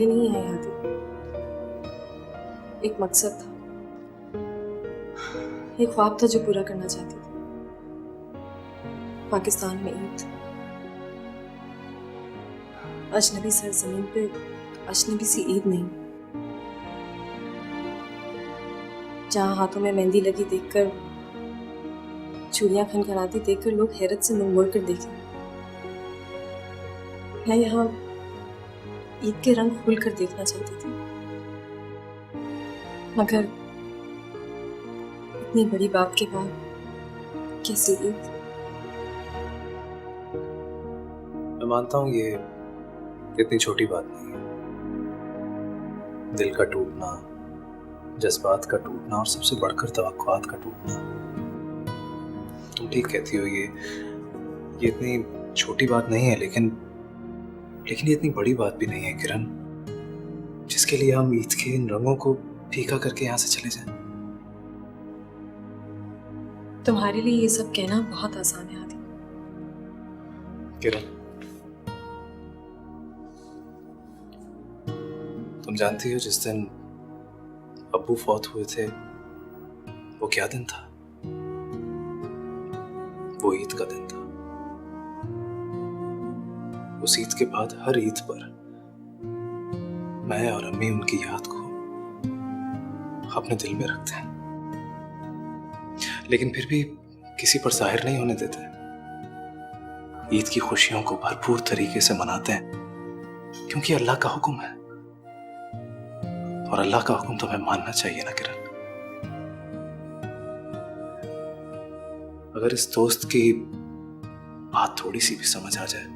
पढ़ने नहीं आई आती। एक मकसद था, एक ख्वाब था जो पूरा करना चाहती थी। पाकिस्तान में ईद, अजनबी सरजमीन पे अजनबी सी ईद नहीं, जहां हाथों में मेहंदी लगी देखकर, चूड़ियां खनखनाती देखकर लोग हैरत से मुड़ मुड़ कर देखें। मैं यहाँ ईद के रंग खुल कर देखना चाहती थी, मगर इतनी बड़ी बात के बाद कैसी ईद। मैं मानता हूँ ये इतनी छोटी बात नहीं है। दिल का टूटना, जज्बात का टूटना और सबसे बढ़कर तवक्कुआत का टूटना। तुम ठीक कहती हो, ये इतनी छोटी बात नहीं है, लेकिन ये इतनी बड़ी बात भी नहीं है किरण, जिसके लिए हम ईद के इन रंगों को फीका करके यहाँ से चले जाएं। तुम्हारे लिए ये सब कहना बहुत आसान है आदि। किरण, तुम जानती हो जिस दिन अब्बू फौत हुए थे वो क्या दिन था? वो ईद का दिन था। उस ईद के बाद हर ईद पर मैं और अम्मी उनकी याद को अपने दिल में रखते हैं, लेकिन फिर भी किसी पर जाहिर नहीं होने देते। ईद की खुशियों को भरपूर तरीके से मनाते हैं, क्योंकि अल्लाह का हुक्म है, और अल्लाह का हुक्म तो हमें मानना चाहिए ना किरण। अगर इस दोस्त की बात थोड़ी सी भी समझ आ जाए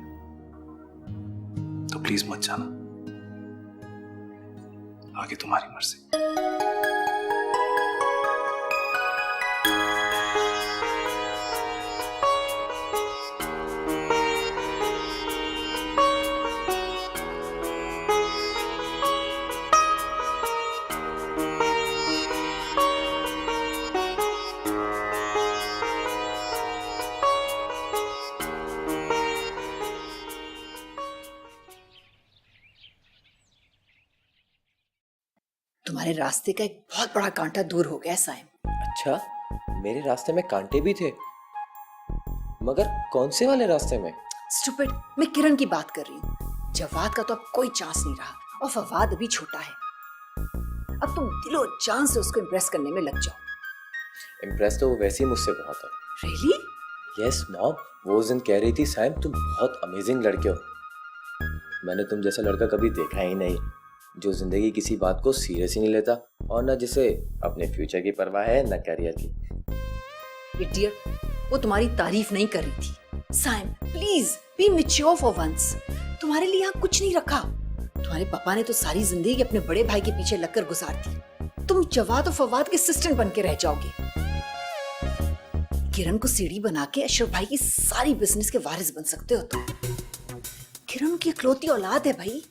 तो प्लीज मत जाना, आगे तुम्हारी मर्जी। तुम्हारे रास्ते का एक बहुत बड़ा कांटा दूर हो गया साइम। अच्छा, मेरे रास्ते में कांटे भी थे, मगर कौन से वाले रास्ते में? स्टूपिड, मैं किरण की बात कर रही हूँ। जवाद का तो अब कोई चांस नहीं रहा, और फवाद अभी छोटा है। अब तुम दिलो जान से उसको इम्प्रेस करने में लग जाओ। इम्प्रेस तो वो वैसे ही मुझसे बहुत है। रियली? यस मॉम, वो उस दिन कह रही थी साइम तुम बहुत अमेजिंग लड़के हो। मैंने तुम जैसा लड़का कभी देखा ही नहीं, जो जिंदगी किसी बात को सीरियस ही नहीं लेता, और न जिसे अपने फ्यूचर की परवाह है न करियर की। इडियट, वो तुम्हारी तारीफ नहीं कर रही थी। Saim please be mature for once. तुम्हारे लिए यहाँ कुछ नहीं रखा। तुम्हारे पापा ने तो सारी जिंदगी अपने बड़े भाई के पीछे लगकर गुजार दी। तुम जवाद और फवाद के असिस्टेंट बन के रह जाओगे। किरण को सीढ़ी बना के अशरफ भाई की सारी बिजनेस के वारिस बन सकते हो तुम। किरण की इकलौती औलाद है भाई।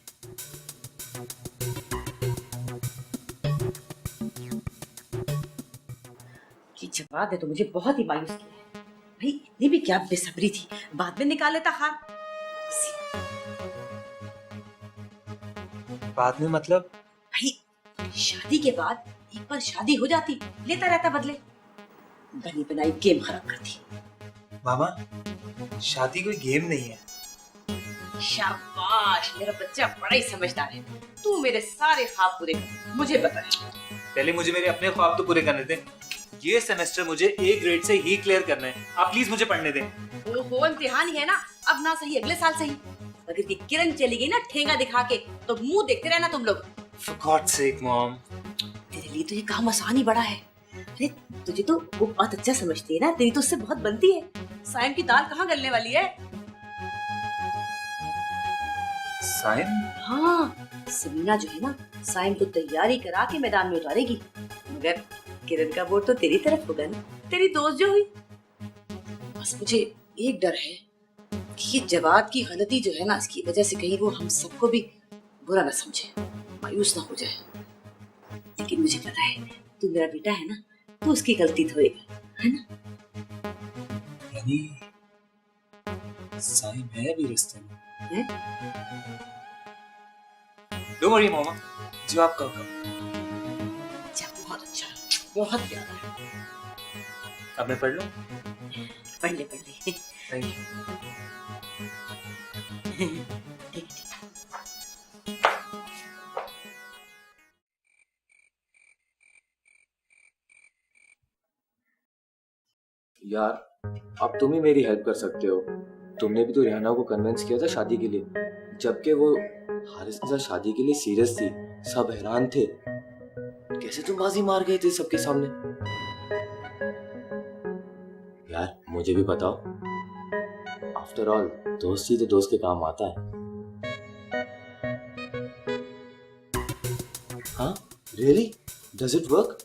ये जवाब है तो मुझे बहुत ही मायूस किया है भाई। इतनी भी क्या बेसब्री थी, बाद में निकाल लेता हार। बाद में मतलब? भाई शादी के बाद एक बार शादी हो जाती, लेता रहता बदले। बनी बनाई गेम खराब करती। मामा, शादी कोई गेम नहीं है। शाबाश, मेरा बच्चा बड़ा ही समझदार है। तू मेरे सारे ख्वाब पूरे कर, मुझे बता। पहले मुझे मेरे अपने ख्वाब तो पूरे करने दे। ये सेमेस्टर मुझे ए ग्रेड से ही क्लियर करना है। आप प्लीज मुझे पढ़ने दें। ओहो, इम्तिहान ही है ना, अब ना सही अगले साल सही। अगर ये किरण चली गई ना ठेंगा दिखा के, तो मुंह देखते रहना तुम लोग। For God's sake, Mom. तेरे लिए तो ये काम आसान ही बड़ा है। अरे तुझे तो वो बहुत अच्छा समझती है ना, तेरी तो उससे बहुत बनती है। साइम की दाल कहाँ गलने वाली है? साइम? हाँ, समीना जो है ना, साइम को तैयारी करा के मैदान में उतारेगी। मगर किरण का वोट तो तेरी तरफ होगा ना, तेरी दोस्त जो हुई। बस मुझे एक डर है कि ये जवाब की गलती जो है ना, इसकी वजह से कहीं वो हम सबको भी बुरा ना समझे, मायूस ना हो जाए। लेकिन मुझे पता है तू मेरा बेटा है ना, तो उसकी गलती धोएगा, है ना? यानी साइम है भी रिश्ते में? है? डोंट वरी मामा, जो आप कहो। अच्छा, बहुत अच्छा, बहुत प्यारा है। अब मैं पढ़ लूं? पढ़ ले पढ़ ले। Thank you. ठीक है। यार अब तुम ही मेरी हेल्प कर सकते हो। तुमने भी तो रिहाना को कन्विंस किया था शादी के लिए, जबकि वो हारिस के साथ शादी के लिए सीरियस थी। सब हैरान थे, कैसे तुम बाजी मार गए थे सबके सामने। यार मुझे भी बताओ, आफ्टर ऑल दोस्ती तो दोस्त के काम आता है। हाँ रियली, डज इट वर्क?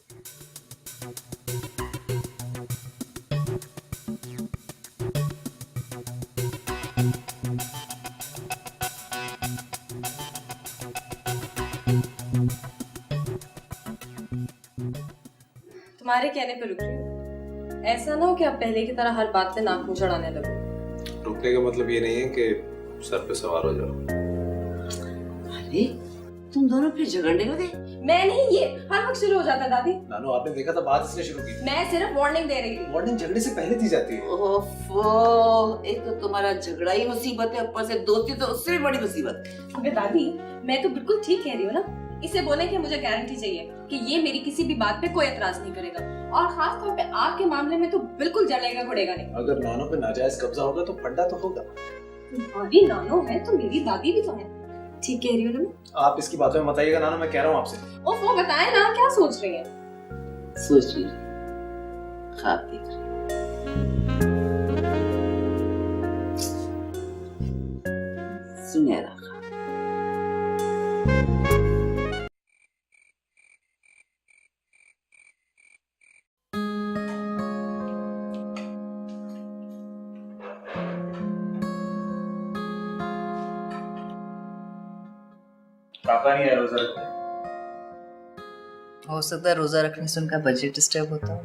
तुम्हारे कहने पे रुक रही हूँ। ऐसा ना हो कि आप पहले की तरह हर बात पे नाक मुंह चढ़ाने लगो। रुकने का मतलब ये नहीं है कि सर पे सवार हो जाओ। अरे तुम दोनों फिर झगड़ने लगे? मैं नहीं, ये हर वक्त शुरू हो जाता है दादी। नानू आपने देखा था बात इसने शुरू की। मैं सिर्फ वार्निंग दे रही थी। वार्निंग झगड़े से पहले दी जाती है। ओफो, एक तो तुम्हारा झगड़ा ही मुसीबत है, ऊपर से दोस्ती तो उससे भी बड़ी मुसीबत है। अबे दादी, मैं तो बिल्कुल ठीक कह रही हूँ ना। इसे बोलने की मुझे गारंटी चाहिए कि ये मेरी किसी भी बात पे कोई एतराज नहीं करेगा, और खास तौर पे आपके मामले में तो बिल्कुल जलेगा घुड़ेगा नहीं। अगर नानू पे नाजायज कब्जा होगा तो फंडा तो होगा। तुम्हारी नानो है तो मेरी दादी भी तो है। ठीक कह रही हो ना? आप इसकी बातों में मत आइएगा नानू, मैं कह रहा हूँ आपसे। ओफ, वो बताए ना क्या सोच रही है। सोच रही ख्वाब देख रही। सुनहरा ख्वाब। पापा नहीं है रोजा रखने। हो सकता है रोजा रखने से उनका बजट डिस्टर्ब होता हो।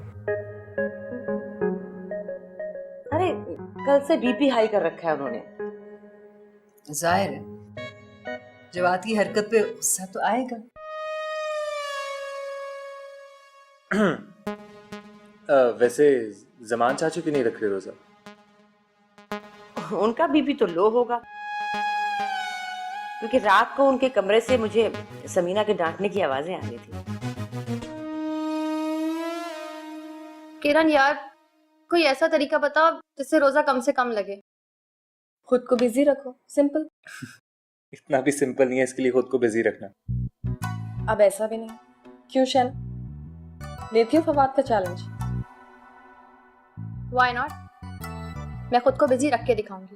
अरे कल से बीपी हाई कर रखा है उन्होंने। जाहिर है जब आती हरकत पे गुस्सा तो आएगा। वैसे जमान चाचू क्यों नहीं रख रहे रोजा? उनका बीपी तो लो होगा, क्योंकि रात को उनके कमरे से मुझे समीना के डांटने की आवाजें आ रही थी। किरण यार, कोई ऐसा तरीका बताओ जिससे रोजा कम से कम लगे। खुद को बिजी रखो, सिंपल। इतना भी सिंपल नहीं है इसके लिए खुद को बिजी रखना। अब ऐसा भी नहीं। क्यों शैन, लेती हूँ फवाद का चैलेंज। व्हाई नॉट, मैं खुद को बिजी रख के दिखाऊंगी।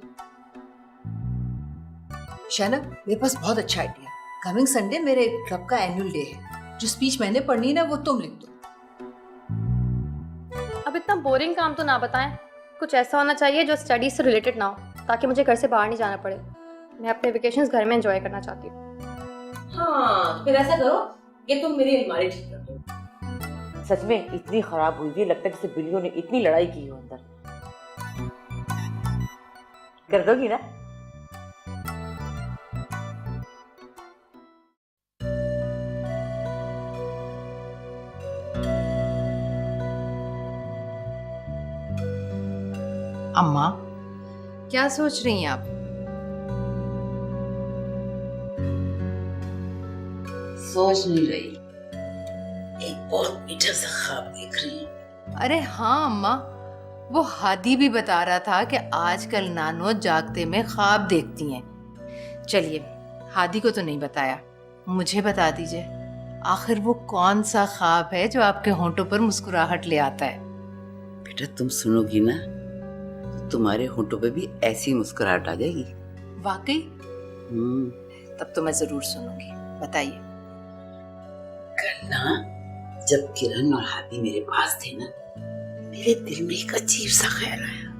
शैनब, मेरे पास बहुत अच्छा आइडिया। कमिंग संडे मेरे क्लब का एनुअल डे है। जो स्पीच मैंने पढ़नी है ना वो तुम लिख दो। अब इतना बोरिंग काम तो ना बताएं, कुछ ऐसा होना चाहिए जो स्टडीज से रिलेटेड ना हो, ताकि मुझे घर से बाहर नहीं जाना पड़े। मैं अपने वेकेशंस घर में एंजॉय करना चाहती हूँ। हाँ, फिर ऐसा करो कि तुम मेरी अलमारी ठीक कर दो। सच में इतनी खराब हुई है, लगता है जैसे बिल्लियों ने इतनी लड़ाई की हो अंदर। कर दोगी ना? अम्मा, क्या सोच रही हैं आप? सोच नहीं रही, एक बहुत मीठा सा ख्वाब देख रही हूँ। अरे हाँ अम्मा, वो हादी भी बता रहा था कि आजकल नानो जागते में ख्वाब देखती हैं। चलिए, हादी को तो नहीं बताया, मुझे बता दीजिए, आखिर वो कौन सा ख्वाब है जो आपके होंठों पर मुस्कुराहट ले आता है? बेटा तुम सुनोगी ना तो तुम्हारे होंठों पे भी ऐसी मुस्कुराहट आ जाएगी। वाकई? तब तो मैं जरूर सुनूंगी, बताइए। कल ना जब किरण और हादी मेरे पास थे ना, मेरे दिल में एक अजीब सा ख्याल आया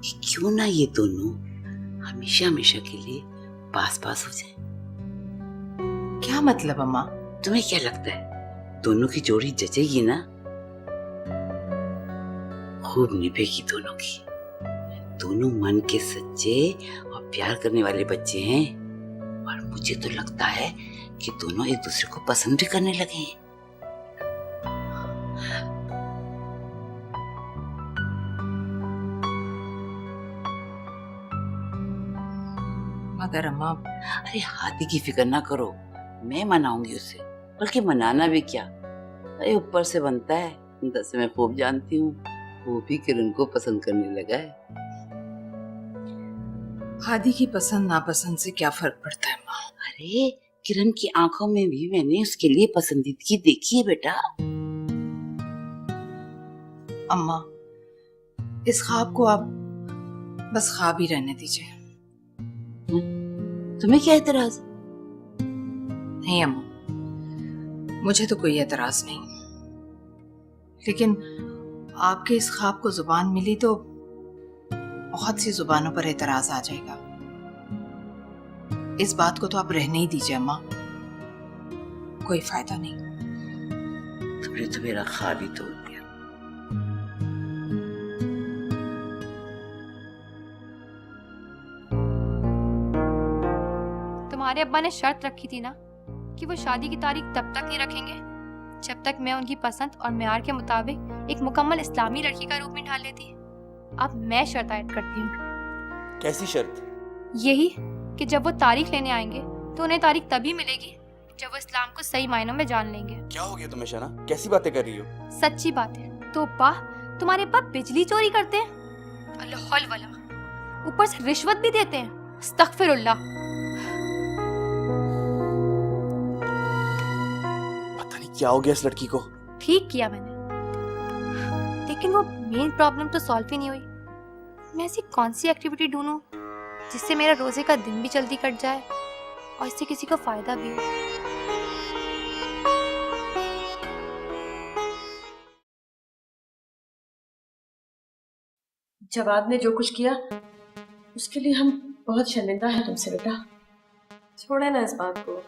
कि क्यों ना ये दोनों हमेशा हमेशा के लिए पास पास हो जाएं। क्या मतलब अम्मा? तुम्हें क्या लगता है दोनों की जोड़ी जचेगी ना? खूब निभेगी दोनों की। दोनों मन के सच्चे और प्यार करने वाले बच्चे हैं, और मुझे तो लगता है कि दोनों एक दूसरे को पसंद भी करने लगे हैं। मगर अम्मा, अरे हाथी की फिक्र ना करो, मैं मनाऊंगी उसे। बल्कि मनाना भी क्या, अरे ऊपर से बनता है। दस मैं खूब जानती हूँ, वो भी किरण को पसंद करने लगा है। हादी की पसंद नापसंद से क्या फर्क पड़ता है माँ? अरे किरण की आंखों में भी मैंने उसके लिए पसंदीदगी देखी है बेटा। अम्मा, इस ख्वाब को आप बस ख्वाब ही रहने दीजिए। तुम्हें क्या एतराज? नहीं अम्मा, मुझे तो कोई एतराज नहीं, लेकिन आपके इस ख्वाब को जुबान मिली तो बहुत सी जुबानों पर एतराज आ जाएगा। इस बात को तो आप रहने ही दीजिए अम्मा, कोई फायदा नहीं। तुमने तो मेरा ख्वाब ही तोड़ दिया। तुम्हारे अब्बा ने शर्त रखी थी ना कि वो शादी की तारीख तब तक नहीं रखेंगे जब तक मैं उनकी पसंद और मेयार के मुताबिक एक मुकम्मल इस्लामी लड़की का रूप में ढाल लेती। अब मैं शर्त आयद करती हूँ। कैसी शर्त? यही कि जब वो तारीख लेने आएंगे तो उन्हें तारीख तभी मिलेगी जब वो इस्लाम को सही मायनों में जान लेंगे। क्या हो गया तुम्हें शना? कैसी बातें कर रही हो? सच्ची बात है। तो अब्बा, तुम्हारे अब्बा बिजली चोरी करते हैं, अल्लाह वला, ऊपर से रिश्वत भी देते हैं। अस्तगफिरुल्लाह। पता नहीं क्या हो गया इस लड़की को। ठीक किया मैंने, लेकिन वो मेन प्रॉब्लम तो सॉल्व ही नहीं हुई। मैं ऐसी कौन सी एक्टिविटी ढूंढूं जिससे मेरा रोजे का दिन भी जल्दी कट जाए और इससे किसी को फायदा भी हो। जवाद ने जो कुछ किया उसके लिए हम बहुत शर्मिंदा हैं तुमसे बेटा। छोड़े ना इस बात को।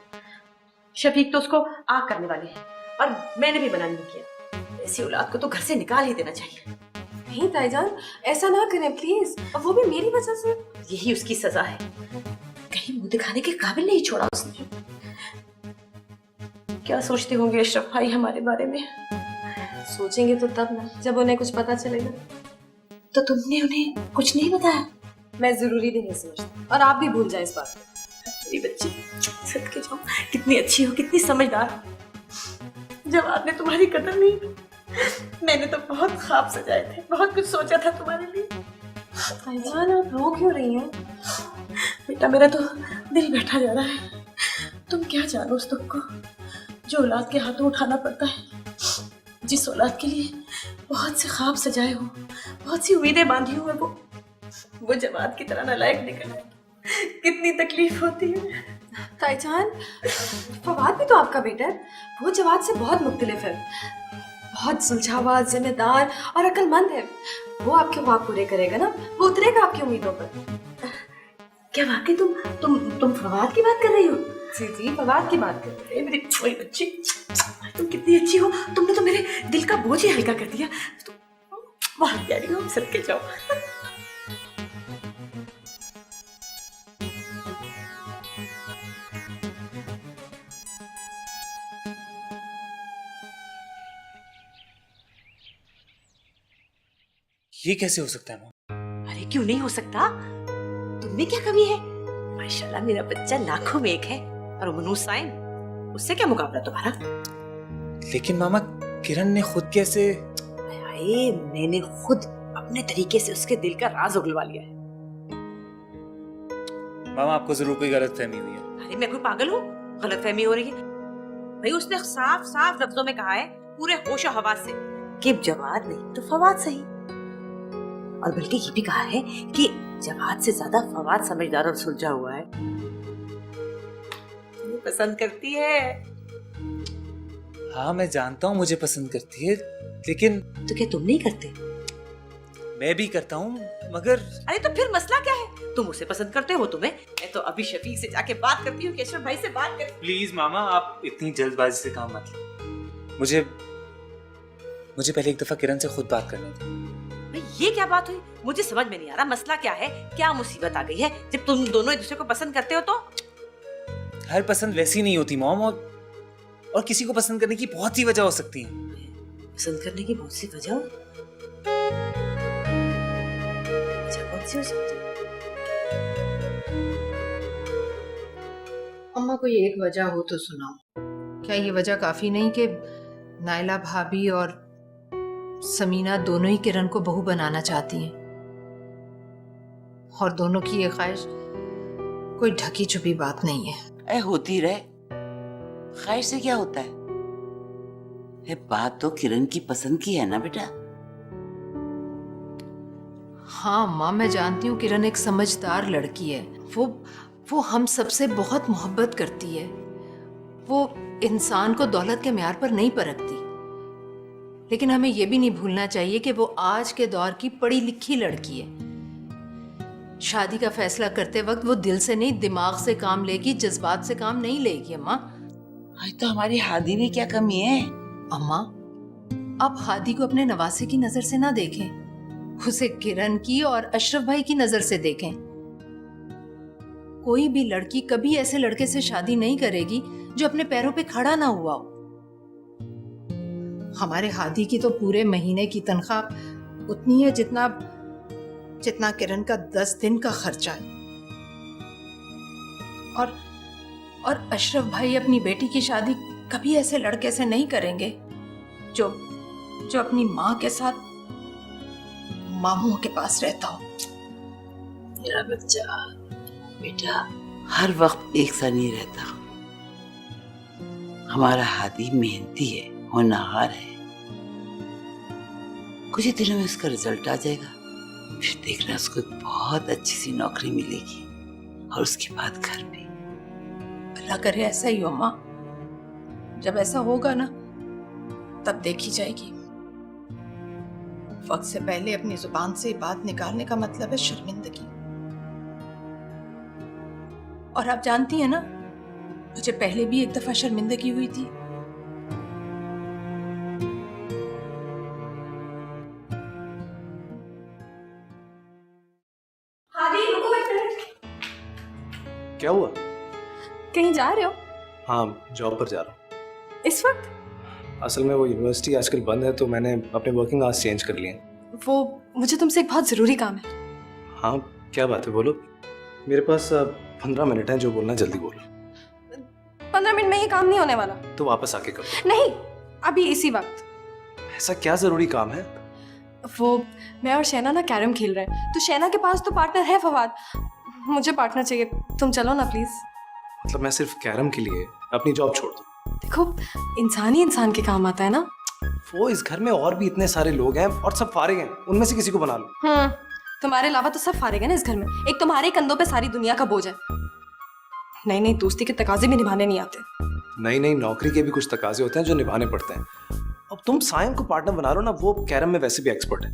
शफीक तो उसको आग करने वाले हैं और मैंने भी मना नहीं किया। ऐसी औलाद को तो घर से निकाल ही देना चाहिए। नहीं ताईजान, ऐसा ना करें प्लीज, और वो भी मेरी वजह से। यही उसकी सजा है। कहीं मुंह दिखाने के काबिल नहीं छोड़ा उसने। क्या सोचते होंगे अशरफ भाई हमारे बारे में? सोचेंगे तो तब ना, जब उन्हें कुछ पता चलेगा। तो तुमने उन्हें कुछ नहीं बताया? मैं जरूरी भी नहीं समझती, और आप भी भूल जाए इस बात को। मेरी बच्ची, सदके जाओ, कितनी अच्छी हो, कितनी समझदार। जवाब ने तुम्हारी कदर नहीं की। मैंने तो बहुत ख्वाब सजाए थे, बहुत कुछ सोचा था तुम्हारे लिए। ताईजान, आप रो क्यों रही हैं? बेटा मेरा तो दिल बैठा जा रहा है। तुम क्या जानो उस दुख को जो औलाद के हाथों उठाना पड़ता है। जिस औलाद के लिए बहुत से ख्वाब सजाए हो, बहुत सी उम्मीदें बांधी हो, वो जवाद की तरह नालायक निकला। कितनी तकलीफ होती है। ताईजान, फवाद भी तो आपका बेटा है। वो जवाद से बहुत मुख्तलिफ है, बहुत सुलझावा, जिम्मेदार और अक्लमंद है। वो आपके ख्वाब पूरे करेगा ना, वो उतरेगा आपकी उम्मीदों पर। क्या वाकई तुम फवाद की बात कर रही हो? जी जी, फवाद की बात कर रही मेरी छोटी बच्ची, तुम कितनी अच्छी हो। तुमने तो मेरे दिल का बोझ ही हल्का कर दिया। तुम बहुत प्यारी हो, सदके जाओ। ये कैसे हो सकता है माँ? अरे क्यों नहीं हो सकता? तुमने क्या कमी है? माशाल्लाह मेरा बच्चा लाखों में एक है। और मनु साइम, उससे क्या मुकाबला तुम्हारा? लेकिन मामा, किरण ने खुद कैसे? अरे मैंने खुद अपने तरीके से उसके दिल का राज उगलवा लिया है। मामा, आपको जरूर कोई गलतफहमी हुई है। अरे मैं कोई पागल हूँ? गलतफहमी हो रही है? भाई उसने साफ साफ लफ्जों में कहा है, पूरे होश और हवास से, कि जवाद नहीं तो फवाद सही। और बल्कि ये भी कहा है कि जवाद से ज्यादा फवाद समझदार और सुलझा हुआ है। वो पसंद करती है। हाँ, मैं जानता हूँ मुझे पसंद करती है, लेकिन तो क्या तुम नहीं करते? मैं भी करता हूँ, मगर अरे तो फिर मसला क्या है? तुम उसे पसंद करते हो, तुम्हें। मैं तो अभी शफीक से जाके बात करती हूँ कि अशरफ भाई से बात करें। प्लीज मामा, आप इतनी जल्दबाजी से काम मत लो। मुझे पहले एक दफा किरण से खुद बात करनी थी। भाई ये क्या बात हुई? मुझे समझ में नहीं आ रहा मसला क्या है। क्या मुसीबत आ गई है जब तुम दोनों एक दूसरे को पसंद करते हो? तो हर पसंद वैसी नहीं होती मॉम, और किसी को पसंद करने की बहुत सी वजह हो सकती है। पसंद करने की बहुत सी वजह कौन सी हो सकती है? अम्मा कोई एक वजह हो तो सुनाओ। क्या ये वजह काफी नहीं कि नायला भाभी और समीना दोनों ही किरण को बहू बनाना चाहती हैं, और दोनों की ये ख्वाहिश कोई ढकी छुपी बात नहीं है। होती रहे, ख्वाहिश से क्या होता है? बात तो किरण की पसंद की है ना बेटा। हाँ माँ, मैं जानती हूँ किरण एक समझदार लड़की है। वो हम सबसे बहुत मोहब्बत करती है। वो इंसान को दौलत के म्यार पर नहीं परखती, लेकिन हमें यह भी नहीं भूलना चाहिए कि वो आज के दौर की पढ़ी लिखी लड़की है। शादी का फैसला करते वक्त वो दिल से नहीं दिमाग से काम लेगी, जज्बात से काम नहीं लेगी। अम्मा आज तो हमारी हादी में क्या कमी है? अम्मा, आप हादी को अपने नवासे की नजर से ना देखें, उसे किरण की और अशरफ भाई की नजर से देखें। कोई भी लड़की कभी ऐसे लड़के से शादी नहीं करेगी जो अपने पैरों पे खड़ा ना हुआ हो। हमारे हादी की तो पूरे महीने की तनख्वाह उतनी है जितना किरण का 10 दिन का खर्चा है। और अशरफ भाई अपनी बेटी की शादी कभी ऐसे लड़के से नहीं करेंगे जो अपनी माँ के साथ मामू के पास रहता हो। मेरा बच्चा बेटा हर वक्त एक सा नहीं रहता। हमारा हादी मेहनती है, होनहार है। कुछ ही दिनों में उसका रिजल्ट आ जाएगा, फिर देखना उसको एक बहुत अच्छी सी नौकरी मिलेगी, और उसके बाद घर भी। अल्लाह करे ऐसा ही हो माँ। जब ऐसा होगा ना तब देखी जाएगी। वक्त से पहले अपनी जुबान से बात निकालने का मतलब है शर्मिंदगी। और आप जानती हैं ना, मुझे पहले भी एक दफा शर्मिंदगी हुई थी। हादी रुको एक मिनट। क्या हुआ? कहीं जा रहे हो हाँ, जॉब पर जा रहा हूँ इस वक्त? असल में वो यूनिवर्सिटी आजकल बंद है तो मैंने अपने वर्किंग आवर्स चेंज कर लिए। वो मुझे तुमसे एक बहुत जरूरी काम है। हाँ, क्या बात है, बोलो। मेरे पास 15 मिनट हैं, जो बोलना जल्दी बोलो। 15 मिनट में ये काम नहीं होने वाला। तो वापस आके करो। नहीं, अभी इसी वक्त। ऐसा क्या जरूरी काम है? वो मैं और शैना ना कैरम खेल रहे हैं, तो शैना के पास तो पार्टनर है फवाद। मुझे पार्टनर चाहिए, तुम चलो ना प्लीज। मतलब मैं सिर्फ कैरम के लिए अपनी जॉब छोड़ दूँ? देखो, इंसान ही इंसान के काम आता है ना। वो इस घर में और भी इतने सारे लोग हैं और सब फारिग हैं, उनमें से किसी को बना लो। तुम्हारे अलावा तो सब फारिग है ना इस घर में। एक तुम्हारे कंधों पे सारी दुनिया का बोझ है। नई नई दोस्ती के तकाजे भी निभाने नहीं आते। नई नई नौकरी के भी कुछ तकाजे होते हैं जो निभाने पड़ते हैं। अब तुम सायम को पार्टनर बना लो ना, वो कैरम में वैसे भी एक्सपर्ट है।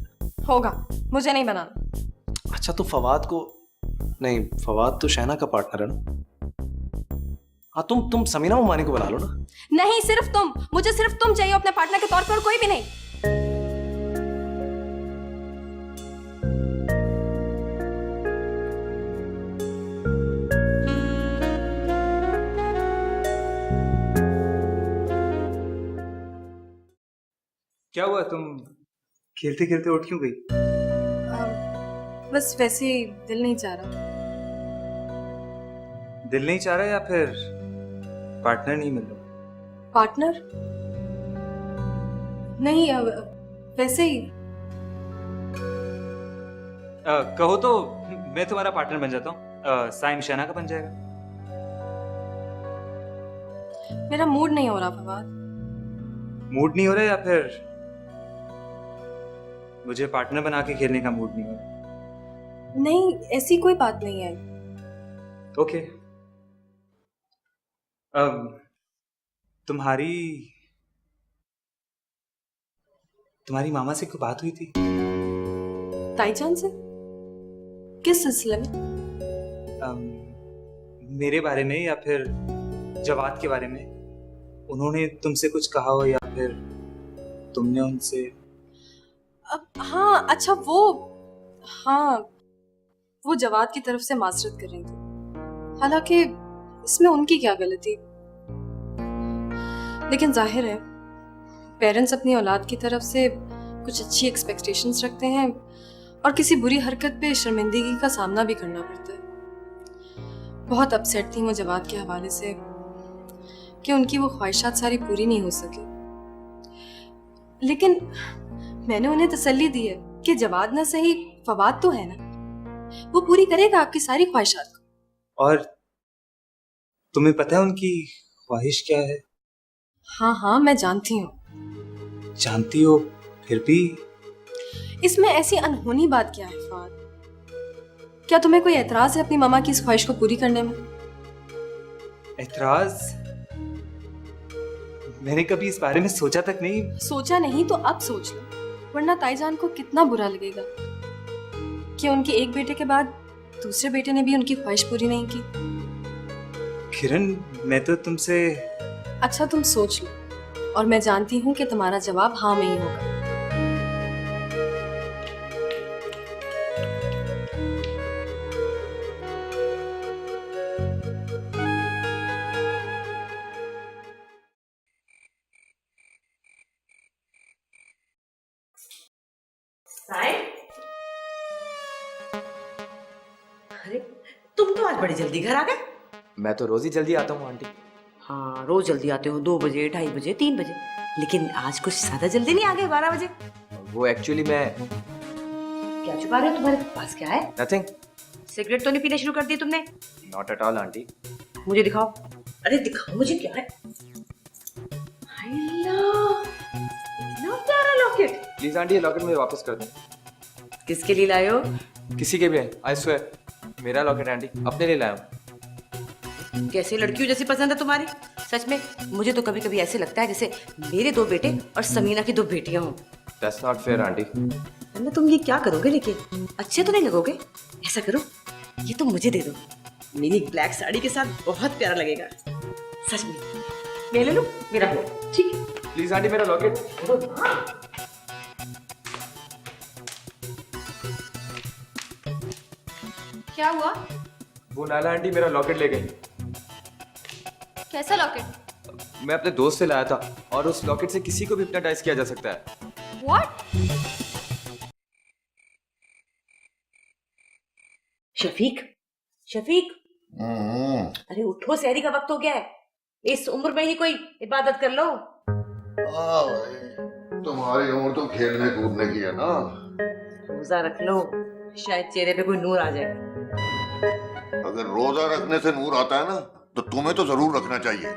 होगा, मुझे नहीं बनाना। अच्छा, तो फवाद को नहीं, फवाद तो शहना का पार्टनर है ना। हाँ, तुम समीना उमानी को बना लो ना। नहीं, सिर्फ तुम। मुझे सिर्फ तुम चाहिए अपने पार्टनर के तौर पर, कोई भी नहीं। क्या हुआ, तुम खेलते खेलते उठ क्यों गई? बस वैसे ही दिल नहीं चाह रहा। दिल नहीं चाह रहा या फिर पार्टनर नहीं मिल रहा? पार्टनर नहीं, वैसे ही। कहो तो मैं तुम्हारा पार्टनर बन जाता हूँ। साइम शहना का बन जाएगा। मेरा मूड नहीं हो रहा फवाद। मूड नहीं हो रहा या फिर मुझे पार्टनर बना के खेलने का मूड नहीं हो रहा? नहीं, ऐसी कोई बात नहीं है। ओके। तुम्हारी मामा से कोई बात हुई थी? ताईजान से? किस सिलसिले में? मेरे बारे में या फिर जवाद के बारे में? उन्होंने तुमसे कुछ कहा हो या फिर तुमने उनसे? हाँ, अच्छा हाँ, वो जवाद की तरफ से माजरत कर रही थी। हालांकि इसमें उनकी क्या गलती? लेकिन जाहिर है पेरेंट्स अपनी औलाद की तरफ से कुछ अच्छी एक्सपेक्टेशंस रखते हैं और किसी बुरी हरकत पे शर्मिंदगी का सामना भी करना पड़ता है। बहुत अपसेट थी वो जवाद के हवाले से कि उनकी वो ख्वाहिशात सारी पूरी नहीं हो सकी, लेकिन मैंने उन्हें तसल्ली दी है कि जवाद ना सही फवाद तो है ना, वो पूरी करेगा आपकी सारी ख्वाहिशात को। और तुम्हें पता है उनकी ख्वाहिश क्या है? हाँ हाँ मैं जानती हूँ। जानती हो, फिर भी इसमें ऐसी अनहोनी बात क्या है फवाद? क्या तुम्हें कोई एतराज है अपनी मामा की इस ख्वाहिश को पूरी करने में? एतराज? मैंने कभी इस बारे में सोचा तक नहीं। सोचा नहीं तो अब सोच लो, वरना ताईजान को कितना बुरा लगेगा कि उनके एक बेटे के बाद दूसरे बेटे ने भी उनकी ख्वाहिश पूरी नहीं की। किरण, मैं तो तुमसे... अच्छा तुम सोच लो और मैं जानती हूँ कि तुम्हारा जवाब हाँ में ही होगा। अरे तुम तो आज बड़ी जल्दी घर आ गए। मैं तो रोज ही जल्दी आता हूँ आंटी। हाँ रोज जल्दी आते हो, 2 बजे, 2:30 बजे, 3 बजे, लेकिन आज कुछ ज्यादा जल्दी नहीं आ गए 12 बजे। वो एक्चुअली मैं... क्या छुपा रहे हो? तुम्हारे पास क्या है? नथिंग। सिगरेट तो नहीं पीने शुरू कर दिए तुमने? Not at all aunty. मुझे दिखाओ। अरे दिखाओ मुझे, क्या है? इतना प्यारा लॉकेट। प्लीज आंटी ये लॉकेट मुझे वापस कर दें। किसके लिए लाए हो? किसी के भी है, आई स्वेयर। मेरा लॉकेट आंटी, अपने लिए लाया हूँ। कैसे लड़कियों जैसी पसंद है तुम्हारी? सच में मुझे तो कभी कभी ऐसे लगता है जैसे मेरे 2 बेटे और समीना की 2 बेटियां हों। That's not fair aunty. अन्ना तुम ये क्या करोगे लेके? अच्छे तो नहीं लगोगे? ऐसा करो, ये तो मुझे दे दो, मेरी ब्लैक साड़ी के साथ बहुत प्यारा लगेगा। सच में मैं ले लूं? मेरा हो, ठीक है? प्लीज आंटी मेरा लॉकेट। क्या हुआ? वो नाला आंटी मेरा लॉकेट ले गई। कैसा लॉकेट? मैं अपने दोस्त से लाया था और उस लॉकेट से किसी को भी हिप्नोटाइज किया जा सकता है। What? शफीक, शफीक, अरे उठो, सहरी का वक्त हो गया है। इस उम्र में ही कोई इबादत कर लो। हाँ भाई, तुम्हारी उम्र तो खेलने कूदने की है ना। रोजा रख लो, शायद चेहरे पे कोई नूर आ जाए। अगर रोजा रखने से नूर आता है ना तो तुम्हें तो जरूर रखना चाहिए।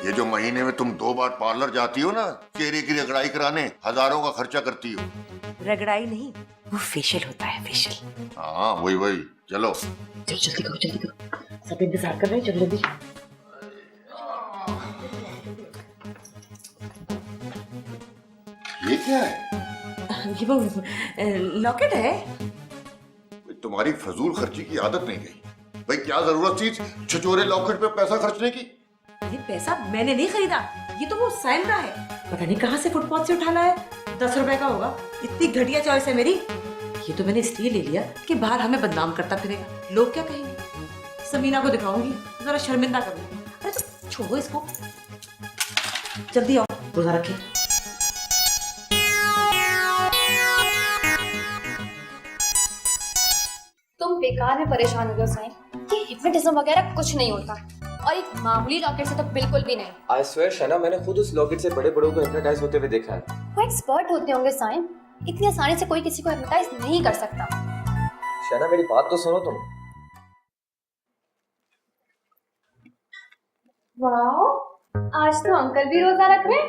ये जो महीने में तुम 2 बार पार्लर जाती हो ना, चेहरे की रगड़ाई कराने हजारों का खर्चा करती हो। रगड़ाई नहीं, वो फेशियल होता है, फेशियल। हाँ वही चलो चलो जल्दी करो, जल्दी करो, सब इंतजार कर रहे हैं, चलो जल्दी। ये क्या है? ये वो लॉकेट है। तुम्हारी फजूल खर्ची की आदत नहीं गई भाई। क्या जरूरत थी छिछोरे लॉकेट पे पैसा खर्चने की? ये पैसा मैंने नहीं खरीदा, ये तो वो साइम का है। पता नहीं कहाँ से फुटपाथ से उठा लाया है। 10 रुपए का होगा। इतनी घटिया चॉइस है मेरी। ये तो मैंने इसलिए ले लिया कि बाहर हमें बदनाम करता फिरेगा। लोग क्या कहेंगे? समीना को दिखाऊंगी, जरा शर्मिंदा करूंगी। अरे तो छोड़ो इसको, जल्दी आओ, रोजा रखें। तुम बेकार में परेशान हो गए साईं। ये हिप्नोटिज्म वगैरह कुछ नहीं होता और एक मामूली लॉकेट से तो बिल्कुल भी नहीं। आई स्वेयर शना, मैंने खुद उस लॉकेट से बड़े बड़ों को हिप्नोटाइज होते हुए देखा है। वो एक्सपर्ट होते होंगे साईं, इतनी आसानी से कोई किसी को हिप्नोटाइज नहीं कर सकता। शना मेरी बात तो सुनो तुम। वाओ, आज तो अंकल भी रोजा रख रहे हैं।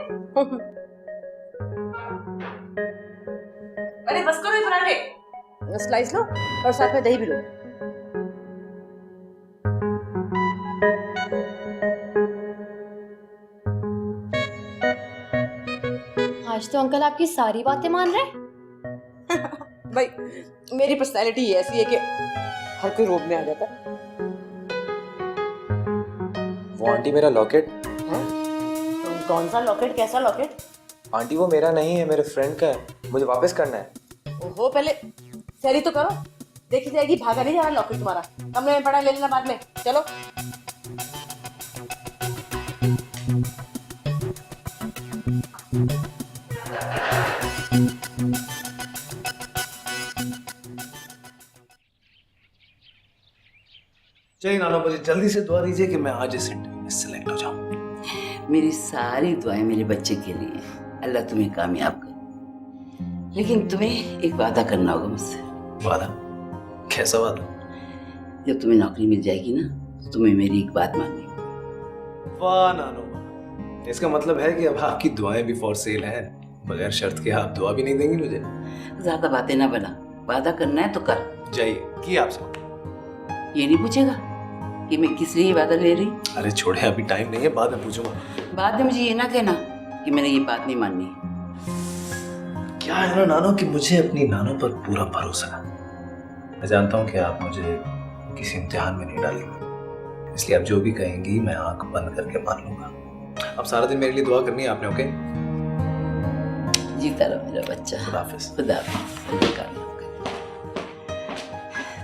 अरे बस करो ये पराठे, स्लाइस लो और साथ में दही भी लो। आज तो अंकल आपकी सारी बातें मान रहे हैं। भाई मेरी पर्सनैलिटी ऐसी है कि हर कोई रोब में आ जाता है। वो आंटी मेरा लॉकेट। कौन सा लॉकेट? कैसा लॉकेट? आंटी वो मेरा नहीं है, मेरे फ्रेंड का है, मुझे वापस करना है। ओहो, पहले सैरी तो करो। देखी जाएगी, भागा नहीं जा रहा लॉकेट तुम्हारा। कमरे में पड़ा, ले लेना बाद में। चलो। चलिए नाना, मुझे जल्दी से दुआ दीजिए कि मैं आज इस इंटरव्यू में सिलेक्ट हो जाऊं। मेरी सारी दुआएं मेरे बच्चे के लिए हैं। अल्लाह तुम्हें कामयाब करे। लेकिन तुम्हें एक वादा करना होगा मुझसे। वादा? कैसा वादा? जब तुम्हें नौकरी मिल जाएगी ना, तो तुम्हें मेरी एक बात माननी होगी। वाह नानो वाह, इसका मतलब है कि अब आपकी दुआएं भी फॉर सेल हैं। बगैर शर्त के आप दुआ भी नहीं देंगी मुझे? ज्यादा बातें ना बना, वादा करना है तो कर। जाइए, की आपसे। ये नहीं पूछेगा कि मैं किस लिए वादा ले रही? अरे छोड़े, अभी टाइम नहीं है, बाद में पूछूंगा। बाद में मुझे ये ना कहना कि मैंने ये बात नहीं माननी। क्या है ना नानो कि मुझे अपनी नानो पर पूरा भरोसा है। मैं जानता हूँ कि आप मुझे किसी इम्तिहान में नहीं डालेंगे, इसलिए आप जो भी कहेंगी मैं आंख बंद करके मान लूंगा। अब सारा दिन मेरे लिए दुआ करनी है आपने, ओके? जीता रहो मेरा बच्चा। खुदा हाफिज। खुदा हाफिज।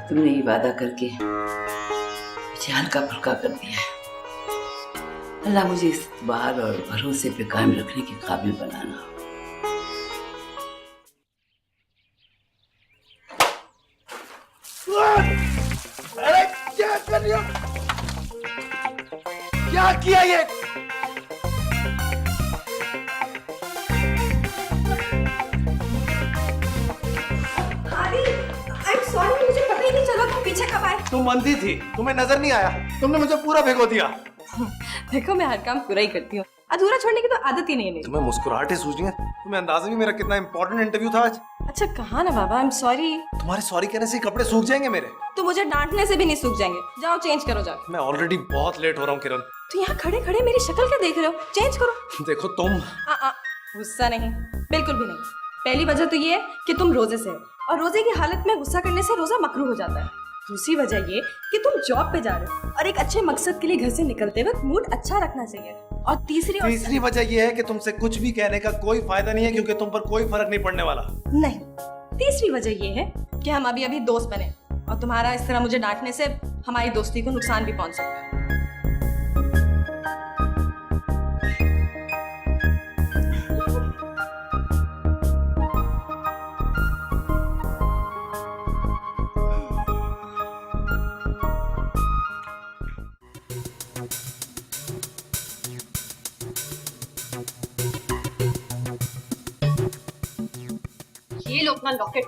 तुमने ये वादा करके मुझे हल्का फुल्का कर दिया है। अल्लाह मुझे इस बार और भरोसे पे कायम रखने के काबिल बनाना। अरे क्या कर रही हो? क्या किया ये? सॉरी, मुझे पता ही नहीं चला तुम पीछे कब आए। तुम अंधी थी, तुम्हें नजर नहीं आया, तुमने मुझे पूरा भिगो दिया। देखो मैं हर काम पूरा ही करती हूँ, अधूरा छोड़ने की तो आदत ही नहीं है। तुम्हें मुस्कुराहटें सूझ है। तुम्हें अंदाजा भी मेरा कितना इंपॉर्टेंट इंटरव्यू था आज। अच्छा कहा ना बाबा, आई एम सॉरी। तुम्हारे सॉरी कहने से कपड़े सूख जाएंगे मेरे। तो मुझे डांटने से भी नहीं सूख जाएंगे। जाओ चेंज करो जाके। मैं ऑलरेडी बहुत लेट हो रहा हूँ किरण। तो यहाँ खड़े खड़े मेरी शक्ल क्या देख रहे हो? चेंज करो। देखो तुम। गुस्सा नहीं, बिल्कुल भी नहीं। पहली वजह तो ये है कि तुम रोजे से हो और रोजे की हालत में गुस्सा करने से रोजा मकरूह हो जाता है। दूसरी वजह ये कि तुम जॉब पे जा रहे हो और एक अच्छे मकसद के लिए घर से निकलते वक्त मूड अच्छा रखना चाहिए। और तीसरी वजह ये है कि तुमसे कुछ भी कहने का कोई फायदा नहीं है, क्योंकि तुम पर कोई फर्क नहीं पड़ने वाला। नहीं, तीसरी वजह ये है कि हम अभी अभी दोस्त बने और तुम्हारा इस तरह मुझे डांटने से हमारी दोस्ती को नुकसान भी पहुंच सकता है। ये लो अपना लॉकेट।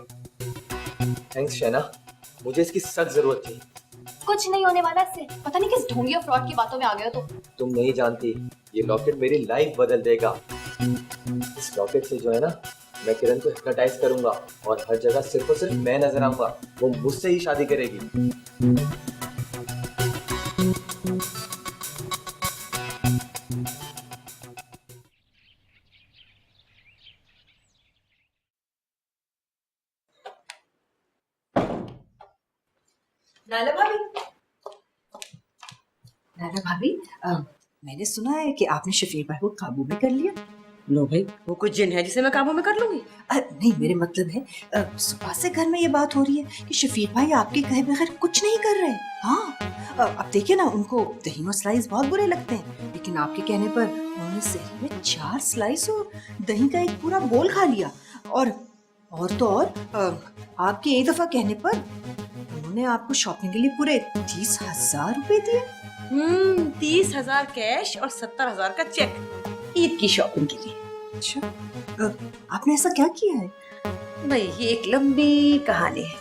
थैंक्स शैना, मुझे इसकी सख्त जरूरत थी। कुछ नहीं होने वाला इससे। पता नहीं किस ढोंगी और फ्रॉड की बातों में आ गए हो तुम नहीं जानती, ये लॉकेट मेरी लाइफ बदल देगा। इस लॉकेट से जो है ना, मैं किरण को हिप्नोटाइज करूंगा और हर जगह सिर्फ और सिर्फ मैं नजर आऊंगा। वो मुझसे ही शादी करेगी। नाना भाभी, मैंने सुना है कि आपने शफीक भाई को काबू में कर लिया। लो भाई, वो कुछ जिन है जिसे मैं काबू में कर लूंगी। नहीं, मेरे मतलब है सुबह से घर में ये बात हो रही है कि शफीक भाई आपके कहे बगैर कुछ नहीं कर रहे। हाँ, अब देखिए ना, उनको दही और स्लाइस बहुत बुरे लगते हैं, लेकिन आपके कहने पर उन्होंने सहरी में 4 स्लाइस और दही का एक पूरा बोल खा लिया। और तो और आपके एक दफा कहने पर उन्होंने आपको शॉपिंग के लिए पूरे 30,000 रुपए दिए। 30,000 कैश और 70,000 का चेक, ईद की शॉपिंग के लिए। अच्छा, आपने ऐसा क्या किया है? भाई ये एक लंबी कहानी है।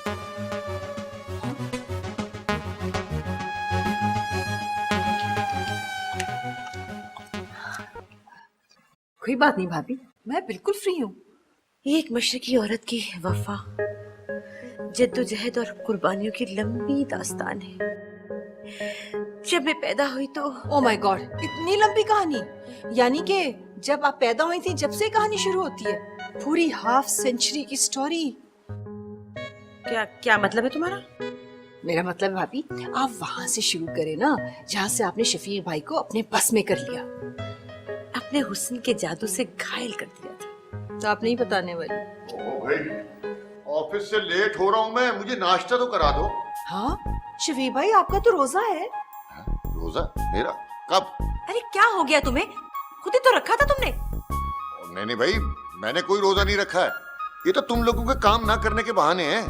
कोई बात नहीं भाभी, मैं बिल्कुल फ्री हूँ। एक मशरकी औरत की वफा, जद्दोजहद और कुर्बानियों की लंबी दास्तान है। जब मैं पैदा हुई तो ओह माय गॉड, इतनी लंबी कहानी? यानी कि जब आप पैदा हुई थी जब से कहानी शुरू होती है? पूरी हाफ सेंचुरी की स्टोरी? क्या मतलब है तुम्हारा? मेरा मतलब भाभी, आप वहाँ से शुरू करें ना जहाँ से आपने शफीक भाई को अपने बस में कर लिया। अपने हुस्न के जादू से घायल कर दिया था। तो आप नहीं बताने वाली? ओ भाई, और ऑफिस से लेट हो रहा हूँ मैं, मुझे नाश्ता तो करा दो। हाँ शफीक भाई, आपका तो रोजा है। रोजा मेरा कब? अरे क्या हो गया तुम्हें, खुद ही तो रखा था तुमने। नहीं नहीं भाई, मैंने कोई रोजा नहीं रखा है। ये तो तुम लोगों के काम ना करने के बहाने हैं।